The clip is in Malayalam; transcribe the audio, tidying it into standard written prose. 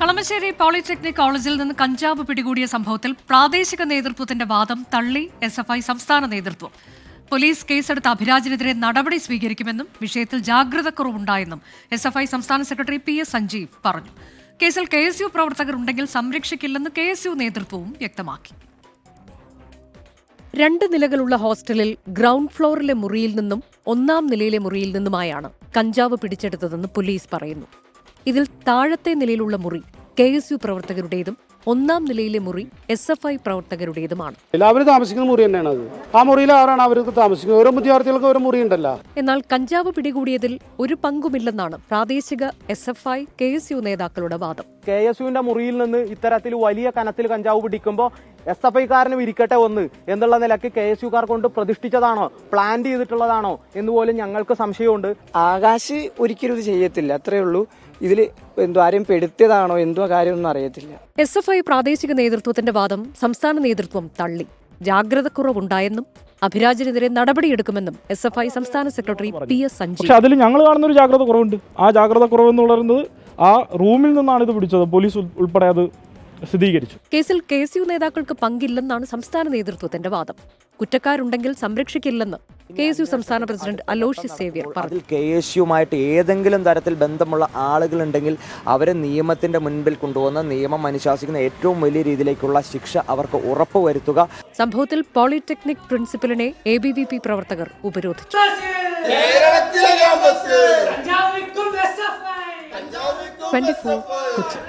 കളമശ്ശേരി പോളിടെക്നിക് കോളേജിൽ നിന്ന് കഞ്ചാവ് പിടികൂടിയ സംഭവത്തിൽ പ്രാദേശിക നേതൃത്വത്തിന്റെ വാദം തള്ളി എസ്എഫ്ഐ സംസ്ഥാന നേതൃത്വം. പോലീസ് കേസെടുത്ത അഭിരാജിനെതിരെ നടപടി സ്വീകരിക്കുമെന്നും വിഷയത്തിൽ ജാഗ്രതക്കുറവുണ്ടായെന്നും എസ്എഫ്ഐ സംസ്ഥാന സെക്രട്ടറി PS സഞ്ജീവ് പറഞ്ഞു. കേസിൽ KSU പ്രവർത്തകർ ഉണ്ടെങ്കിൽ സംരക്ഷിക്കില്ലെന്ന് KSU നേതൃത്വവും വ്യക്തമാക്കി. 2 നിലകളുള്ള ഹോസ്റ്റലിൽ ഗ്രൗണ്ട് ഫ്ലോറിലെ മുറിയിൽ നിന്നും 1-ാം നിലയിലെ മുറിയിൽ നിന്നുമായാണ് കഞ്ചാവ് പിടിച്ചെടുത്തതെന്ന് പോലീസ് പറയുന്നു. ഇതിൽ താഴത്തെ നിലയിലുള്ള മുറി KSU പ്രവർത്തകരുടേതും 1-ാം നിലയിലെ മുറി SFI പ്രവർത്തകരുടേതുമാണ്. എല്ലാവരും താമസിക്കുന്ന മുറി തന്നെയാണ് അത്. ആ മുറിയിൽ ആരാണ് അവർക്ക് താമസിക്കുന്നത്? ഓരോ വിദ്യാർത്ഥികൾക്ക് ഒരു മുറി ഉണ്ടല്ലോ. എന്നാൽ കഞ്ചാവ് പിടികൂടിയതിൽ ഒരു പങ്കുമില്ലെന്നാണ് പ്രാദേശിക SFI KSU നേതാക്കളുടെ വാദം. KSUവിന്റെ മുറിയിൽ നിന്ന് ഇത്തരത്തിൽ വലിയ കനത്തിൽ കഞ്ചാവ് പിടിക്കുമ്പോൾ SFIക്കാരന് വിരിക്കട്ടെ എന്നുള്ള നിലയ്ക്ക് KSUക്കാർ കൊണ്ട് പ്രതിഷ്ഠിച്ചതാണോ, പ്ലാൻ ചെയ്തിട്ടുള്ളതാണോ എന്ന് പോലും ഞങ്ങൾക്ക് സംശയമുണ്ട്. ആകാശ് ഒരിക്കലും ഇത് ചെയ്യത്തില്ല, അത്രേ ഉള്ളൂ. ഇതിൽ എന്തോ ആരും പെടുത്തിയതാണോ എന്തോ കാര്യമൊന്നും അറിയത്തില്ല. SFI പ്രാദേശിക നേതൃത്വത്തിന്റെ വാദം സംസ്ഥാന നേതൃത്വം തള്ളി. ജാഗ്രതക്കുറവുണ്ടായെന്നും അഭിരാജിനെതിരെ നടപടിയെടുക്കുമെന്നും SFI സംസ്ഥാന സെക്രട്ടറി PS സഞ്ജീവ്. പക്ഷെ അതിൽ ഞങ്ങൾ കാണുന്ന ഒരു ജാഗ്രത കുറവുണ്ട്. ആ ജാഗ്രത കുറവെന്ന് പറയുന്നത് ആ റൂമിൽ നിന്നാണ് ഇത് പിടിച്ചത്. പോലീസ് ഉൾപ്പെടെ അത് സ്ഥിരീകരിച്ചു. കേസിൽ KSU നേതാക്കൾക്ക് പങ്കില്ലെന്നാണ് സംസ്ഥാന നേതൃത്വത്തിന്റെ വാദം. കുറ്റക്കാരുണ്ടെങ്കിൽ സംരക്ഷിക്കില്ലെന്ന് KSU സംസ്ഥാന പ്രസിഡന്റ് അലോഷ്യസ് സേവ്യർ പറഞ്ഞു. KSUമായിട്ട് ഏതെങ്കിലും തരത്തിൽ ബന്ധമുള്ള ആളുകളുണ്ടെങ്കിൽ അവരെ നിയമത്തിന്റെ മുൻപിൽ കൊണ്ടുവന്ന് നിയമം അനുശാസിക്കുന്ന ഏറ്റവും വലിയ രീതിയിലേക്കുള്ള ശിക്ഷ അവർക്ക് ഉറപ്പുവരുത്തുക. സംഭവത്തിൽ പോളിടെക്നിക് പ്രിൻസിപ്പലിനെ ABVP പ്രവർത്തകർ ഉപരോധിച്ചു. 24 കൊച്ചി.